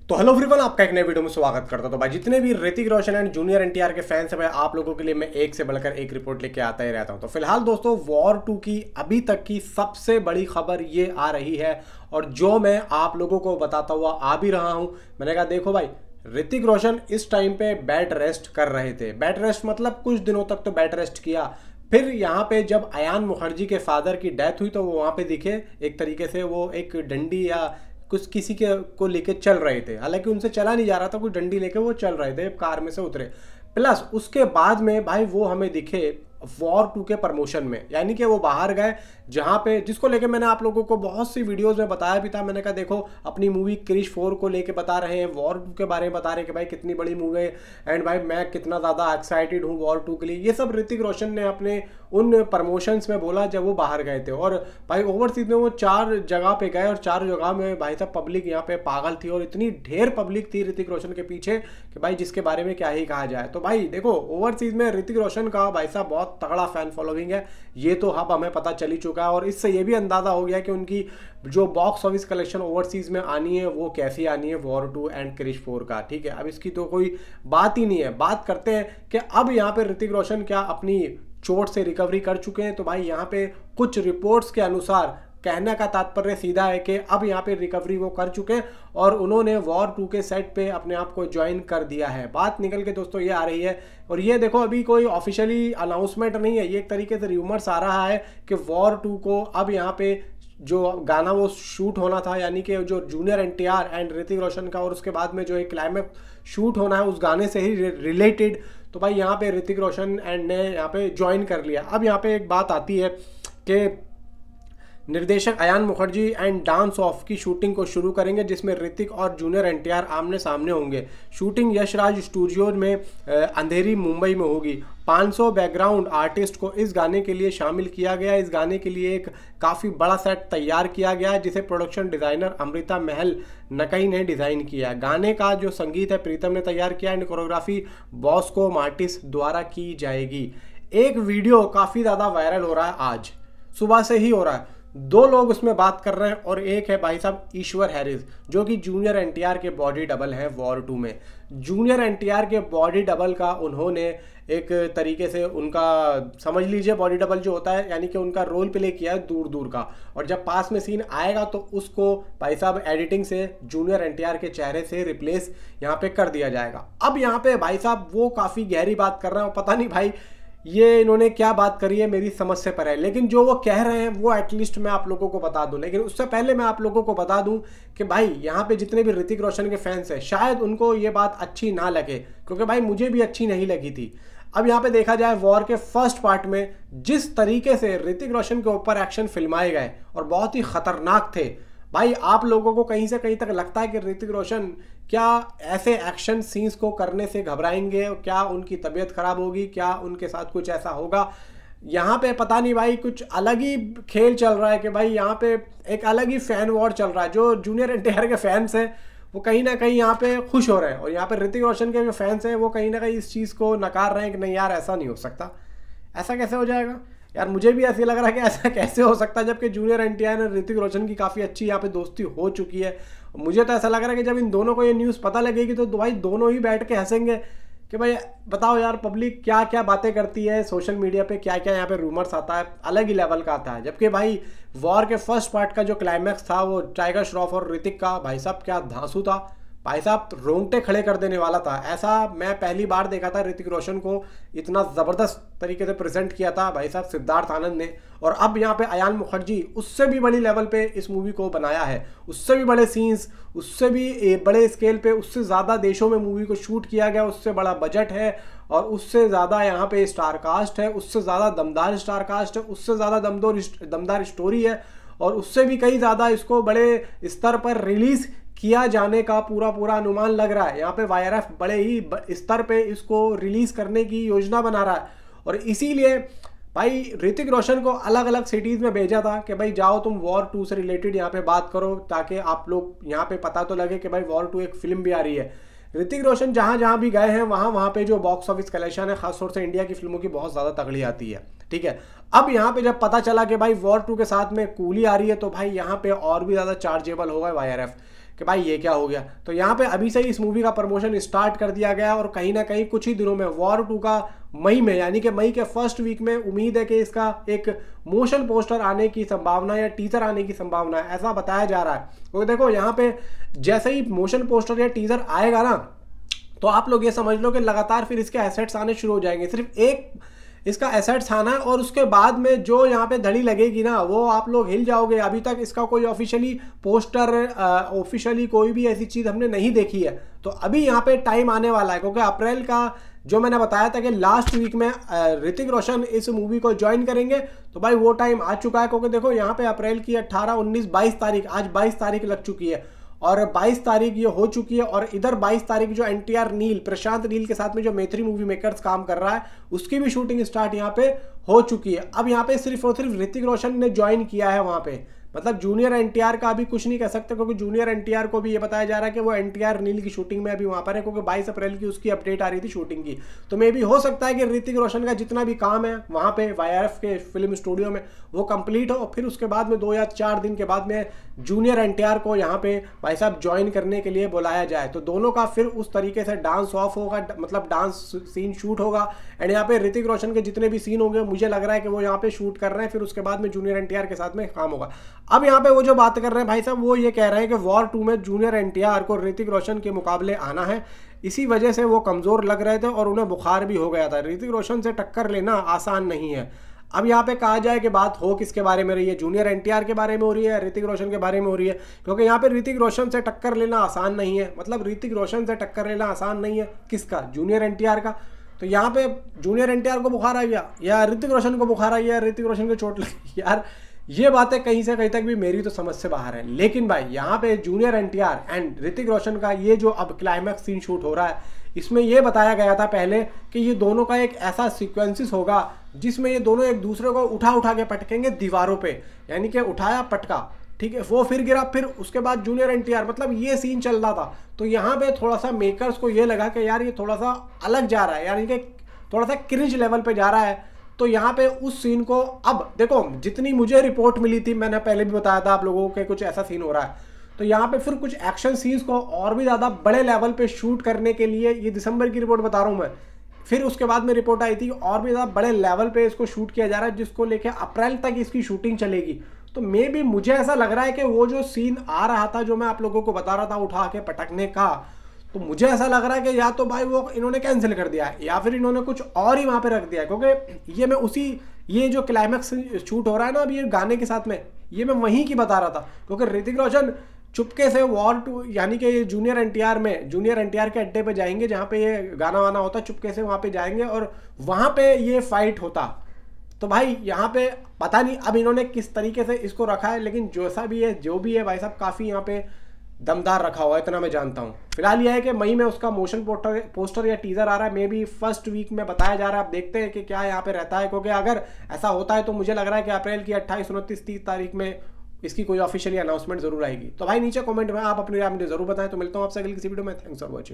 तो hello everyone, आपका एक नए वीडियो में स्वागत करता हूं। तो भाई जितने भी ऋतिक रोशन एंड जूनियर एनटीआर के फैंस हैं भाई, आप लोगों के लिए मैं एक से बढ़कर एक रिपोर्ट लेके आता ही रहता हूं। तो फिलहाल दोस्तों, वॉर 2 की अभी तक की सबसे बड़ी खबर ये आ रही है और जो मैं आप लोगों को बताता हुआ आ भी रहा हूं। मैंने कहा देखो भाई, ऋतिक रोशन इस टाइम पे बेड रेस्ट कर रहे थे। बेड रेस्ट मतलब कुछ दिनों तक तो बेड रेस्ट किया, फिर यहाँ पे जब अयान मुखर्जी के फादर की डेथ हुई तो वो वहाँ पे दिखे, एक तरीके से वो एक डंडी या कुछ किसी के को लेके चल रहे थे। हालांकि उनसे चला नहीं जा रहा था, कुछ डंडी लेके वो चल रहे थे, कार में से उतरे। प्लस उसके बाद में भाई वो हमें दिखे वॉर 2 के प्रमोशन में, यानी कि वो बाहर गए जहाँ पे, जिसको लेके मैंने आप लोगों को बहुत सी वीडियोस में बताया भी था। मैंने कहा देखो, अपनी मूवी क्रिश 4 को लेके बता रहे हैं, वॉर 2 के बारे में बता रहे हैं कि भाई कितनी बड़ी मूवी है एंड भाई मैं कितना ज़्यादा एक्साइटेड हूँ वॉर 2 के लिए। ये सब ऋतिक रोशन ने अपने उन प्रमोशंस में बोला जब वो बाहर गए थे। और भाई ओवरसीज में वो 4 जगह पे गए और 4 जगह में भाई साहब पब्लिक यहाँ पे पागल थी और इतनी ढेर पब्लिक थी ऋतिक रोशन के पीछे कि भाई जिसके बारे में क्या ही कहा जाए। तो भाई देखो, ओवरसीज में ऋतिक रोशन का भाई साहब बहुत तगड़ा फैन फॉलोइंग है, ये तो अब हमें पता चल ही चुका है। और इससे ये भी अंदाजा हो गया कि उनकी जो बॉक्स ऑफिस कलेक्शन ओवरसीज में आनी है वो कैसी आनी है वॉर 2 एंड क्रिश 4 का। ठीक है, अब इसकी तो कोई बात ही नहीं है। बात करते हैं कि अब यहाँ पे ऋतिक रोशन क्या अपनी चोट से रिकवरी कर चुके हैं। तो भाई यहाँ पे कुछ रिपोर्ट्स के अनुसार कहने का तात्पर्य सीधा है कि अब यहाँ पे रिकवरी वो कर चुके हैं और उन्होंने वॉर 2 के सेट पे अपने आप को ज्वाइन कर दिया है। बात निकल के दोस्तों ये आ रही है, और ये देखो अभी कोई ऑफिशियली अनाउंसमेंट नहीं है, ये एक तरीके से र्यूमर्स आ रहा है कि वॉर 2 को अब यहाँ पे जो गाना वो शूट होना था, यानी कि जो जूनियर एनटीआर एंड ऋतिक रोशन का, और उसके बाद में जो एक क्लाइमेक्स शूट होना है उस गाने से ही रिलेटेड, तो भाई यहाँ पे ऋतिक रोशन एंड ने यहाँ पे ज्वाइन कर लिया। अब यहाँ पे एक बात आती है कि निर्देशक Ayan Mukherjee and dance off की शूटिंग को शुरू करेंगे, जिसमें ऋतिक और जूनियर एनटीआर आमने सामने होंगे। शूटिंग यशराज स्टूडियोज में अंधेरी मुंबई में होगी। 500 बैकग्राउंड आर्टिस्ट को इस गाने के लिए शामिल किया गया। इस गाने के लिए एक काफ़ी बड़ा सेट तैयार किया गया है, जिसे प्रोडक्शन डिज़ाइनर अमृता महल नकई ने डिज़ाइन किया। गाने का जो संगीत है प्रीतम ने तैयार किया एंड कोरियोग्राफी बॉस्को मार्टिस द्वारा की जाएगी। एक वीडियो काफ़ी ज़्यादा वायरल हो रहा है, आज सुबह से ही हो रहा है। 2 लोग उसमें बात कर रहे हैं और एक है भाई साहब ईश्वर हैरिस, जो कि जूनियर एनटीआर के बॉडी डबल हैं वॉर 2 में। जूनियर एनटीआर के बॉडी डबल का उन्होंने एक तरीके से उनका समझ लीजिए बॉडी डबल जो होता है, यानी कि उनका रोल प्ले किया है दूर दूर का, और जब पास में सीन आएगा तो उसको भाई साहब एडिटिंग से जूनियर एनटीआर के चेहरे से रिप्लेस यहाँ पे कर दिया जाएगा। अब यहाँ पे भाई साहब वो काफ़ी गहरी बात कर रहे हैं, पता नहीं भाई ये इन्होंने क्या बात करी है, मेरी समझ से परे है। लेकिन जो वो कह रहे हैं वो एटलीस्ट मैं आप लोगों को बता दूं। लेकिन उससे पहले मैं आप लोगों को बता दूं कि भाई यहाँ पे जितने भी ऋतिक रोशन के फैंस हैं, शायद उनको ये बात अच्छी ना लगे, क्योंकि भाई मुझे भी अच्छी नहीं लगी थी। अब यहाँ पे देखा जाए, वॉर के फर्स्ट पार्ट में जिस तरीके से ऋतिक रोशन के ऊपर एक्शन फिल्माए गए और बहुत ही खतरनाक थे भाई, आप लोगों को कहीं से कहीं तक लगता है कि ऋतिक रोशन क्या ऐसे एक्शन सीन्स को करने से घबराएंगे, क्या उनकी तबीयत खराब होगी, क्या उनके साथ कुछ ऐसा होगा। यहाँ पे पता नहीं भाई, कुछ अलग ही खेल चल रहा है कि भाई यहाँ पे एक अलग ही फैन वॉर चल रहा है। जो जूनियर एनटीआर के फैंस हैं वो कहीं ना कहीं यहाँ पे खुश हो रहे हैं, और यहाँ पे ऋतिक रोशन के जो फैंस हैं वो कहीं ना कहीं इस चीज़ को नकार रहे हैं कि नहीं यार ऐसा नहीं हो सकता, ऐसा कैसे हो जाएगा। यार मुझे भी ऐसे लग रहा है कि ऐसा कैसे हो सकता है, जबकि जूनियर एनटीआर और ऋतिक रोशन की काफ़ी अच्छी यहाँ पे दोस्ती हो चुकी है। मुझे तो ऐसा लग रहा है कि जब इन दोनों को ये न्यूज़ पता लगेगी तो भाई दोनों ही बैठ के हंसेंगे कि भाई बताओ यार, पब्लिक क्या क्या बातें करती है सोशल मीडिया पे, क्या क्या यहाँ पे रूमर्स आता है, अलग ही लेवल का आता है। जबकि भाई वॉर के फर्स्ट पार्ट का जो क्लाइमैक्स था वो टाइगर श्रॉफ और ऋतिक का, भाई साहब क्या धांसू था, भाई साहब रोंगटे खड़े कर देने वाला था। ऐसा मैं पहली बार देखा था ऋतिक रोशन को इतना ज़बरदस्त तरीके से प्रेजेंट किया था भाई साहब सिद्धार्थ आनंद ने। और अब यहाँ पे अयान मुखर्जी उससे भी बड़ी लेवल पे इस मूवी को बनाया है, उससे भी बड़े सीन्स, उससे भी बड़े स्केल पे, उससे ज़्यादा देशों में मूवी को शूट किया गया, उससे बड़ा बजट है और उससे ज़्यादा यहाँ पे स्टार कास्ट है, उससे ज़्यादा दमदार स्टार कास्ट है, उससे ज़्यादा दमदार स्टोरी है, और उससे भी कहीं ज़्यादा इसको बड़े स्तर पर रिलीज़ किया जाने का पूरा अनुमान लग रहा है। यहाँ पे वाईआरएफ बड़े ही स्तर पे इसको रिलीज करने की योजना बना रहा है, और इसीलिए भाई ऋतिक रोशन को अलग अलग सिटीज़ में भेजा था कि भाई जाओ तुम वॉर 2 से रिलेटेड यहाँ पे बात करो, ताकि आप लोग यहाँ पे पता तो लगे कि भाई वॉर 2 एक फिल्म भी आ रही है। ऋतिक रोशन जहाँ जहाँ भी गए हैं वहाँ पे जो बॉक्स ऑफिस कलेक्शन है खासतौर से इंडिया की फिल्मों की बहुत ज़्यादा तगड़ी आती है। ठीक है, अब यहाँ पे जब पता चला कि भाई वॉर 2 के साथ में कूली आ रही है, तो भाई यहाँ पे और भी ज़्यादा चार्जेबल होगा वाईआरएफ, कि भाई ये क्या हो गया। तो यहाँ पे अभी से ही इस मूवी का प्रमोशन स्टार्ट कर दिया गया और कहीं ना कहीं कुछ ही दिनों में वॉर 2 का मई में, यानी कि मई के फर्स्ट वीक में उम्मीद है कि इसका एक मोशन पोस्टर आने की संभावना या टीजर आने की संभावना है, ऐसा बताया जा रहा है। तो देखो यहाँ पे जैसे ही मोशन पोस्टर या टीजर आएगा ना, तो आप लोग ये समझ लो कि लगातार फिर इसके एसेट्स आने शुरू हो जाएंगे। सिर्फ एक इसका एसेट्स आना है और उसके बाद में जो यहाँ पे धड़ी लगेगी ना, वो आप लोग हिल जाओगे। अभी तक इसका कोई ऑफिशियली पोस्टर, ऑफिशियली कोई भी ऐसी चीज़ हमने नहीं देखी है। तो अभी यहाँ पे टाइम आने वाला है, क्योंकि अप्रैल का जो मैंने बताया था कि लास्ट वीक में ऋतिक रोशन इस मूवी को ज्वाइन करेंगे, तो भाई वो टाइम आ चुका है। क्योंकि देखो यहाँ पे अप्रैल की 18, 19, 22 तारीख, आज 22 तारीख लग चुकी है और 22 तारीख ये हो चुकी है। और इधर 22 तारीख जो NTR नील, प्रशांत नील के साथ में जो मैत्री मूवी मेकर्स काम कर रहा है, उसकी भी शूटिंग स्टार्ट यहाँ पे हो चुकी है। अब यहाँ पे सिर्फ और सिर्फ ऋतिक रोशन ने ज्वाइन किया है वहाँ पे, मतलब जूनियर NTR का अभी कुछ नहीं कह सकते, क्योंकि जूनियर NTR को भी ये बताया जा रहा है कि वो NTR नील की शूटिंग में अभी वहाँ पर है, क्योंकि 22 अप्रैल की उसकी अपडेट आ रही थी शूटिंग की। तो मे भी हो सकता है कि ऋतिक रोशन का जितना भी काम है वहाँ पे YRF के फिल्म स्टूडियो में वो कंप्लीट हो, और फिर उसके बाद में 2 या 4 दिन के बाद में जूनियर NTR को यहाँ पे भाई साहब ज्वाइन करने के लिए बुलाया जाए। तो दोनों का फिर उस तरीके से डांस ऑफ होगा, मतलब डांस सीन शूट होगा। एंड यहाँ पे ऋतिक रोशन के जितने भी सीन होंगे मुझे लग रहा है कि वो यहाँ पे शूट कर रहे हैं, फिर उसके बाद में जूनियर NTR के साथ में काम होगा। अब यहाँ पे वो जो बात कर रहे हैं भाई साहब, वो ये कह रहे हैं कि वॉर 2 में जूनियर NTR को ऋतिक रोशन के मुकाबले आना है, इसी वजह से वो कमजोर लग रहे थे और उन्हें बुखार भी हो गया था। ऋतिक रोशन से टक्कर लेना आसान नहीं है। अब यहाँ पे कहा जाए कि बात हो किसके बारे में रही है, जूनियर NTR के बारे में हो रही है, ऋतिक रोशन के बारे में हो रही है, क्योंकि यहाँ पे ऋतिक रोशन से टक्कर लेना आसान नहीं है। मतलब ऋतिक रोशन से टक्कर लेना आसान नहीं है, किसका? जूनियर NTR का। तो यहाँ पे जूनियर NTR को बुखार आ गया या ऋतिक रोशन को बुखार आई है, ऋतिक रोशन को चोट लगी, यार ये बातें कहीं से कहीं तक भी मेरी तो समझ से बाहर है। लेकिन भाई यहाँ पे junior NTR and Hrithik Roshan का ये जो अब क्लाइमैक्स सीन शूट हो रहा है, इसमें ये बताया गया था पहले कि ये दोनों का एक ऐसा सीक्वेंसेस होगा जिसमें ये दोनों एक दूसरे को उठा उठा के पटकेंगे दीवारों पे, यानी कि उठाया पटका, ठीक है, वो फिर गिरा, फिर उसके बाद जूनियर NTR, मतलब ये सीन चल रहा था। तो यहाँ पे थोड़ा सा मेकर्स को ये लगा कि यार ये थोड़ा सा अलग जा रहा है, यानी कि थोड़ा सा क्रिंज लेवल पे जा रहा है। तो यहाँ पे उस सीन को, अब देखो जितनी मुझे रिपोर्ट मिली थी, मैंने पहले भी बताया था आप लोगों को कुछ ऐसा सीन हो रहा है, तो यहाँ पे फिर कुछ एक्शन सीन्स को और भी ज़्यादा बड़े लेवल पे शूट करने के लिए, ये दिसंबर की रिपोर्ट बता रहा हूँ मैं, फिर उसके बाद में रिपोर्ट आई थी और भी ज़्यादा बड़े लेवल पे इसको शूट किया जा रहा है, जिसको लेके अप्रैल तक इसकी शूटिंग चलेगी। तो मे भी मुझे ऐसा लग रहा है कि वो जो सीन आ रहा था जो मैं आप लोगों को बता रहा था उठा के पटकने का, तो मुझे ऐसा लग रहा है कि या तो भाई वो इन्होंने कैंसिल कर दिया है या फिर इन्होंने कुछ और ही वहाँ पे रख दिया है। क्योंकि ये मैं ये जो क्लाइमैक्स शूट हो रहा है ना अभी ये गाने के साथ में, ये मैं वहीं की बता रहा था। क्योंकि ऋतिक रोशन चुपके से वॉर 2 यानी कि जूनियर NTR के अड्डे पे जाएंगे जहाँ पे ये गाना वाना होता, चुपके से वहाँ पे जाएंगे और वहाँ पे ये फाइट होता। तो भाई यहाँ पे पता नहीं अब इन्होंने किस तरीके से इसको रखा है, लेकिन जैसा भी है जो भी है भाई साहब काफ़ी यहाँ पे दमदार रखा हुआ है, इतना मैं जानता हूँ। फिलहाल यह है कि मई में उसका मोशन पोस्टर या टीजर आ रहा है, मे बी फर्स्ट वीक में बताया जा रहा है। आप देखते हैं कि क्या यहाँ पे रहता है, क्योंकि अगर ऐसा होता है तो मुझे लग रहा है कि अप्रैल की 28, 29, 30 तारीख में इसकी कोई ऑफिशियली अनाउंसमेंट जरूर आएगी। तो भाई नीचे कमेंट में आप अपनी राय मुझे जरूर बताएं। तो मिलता हूँ आपसे अगली किसी वीडियो में। Thanks for watching.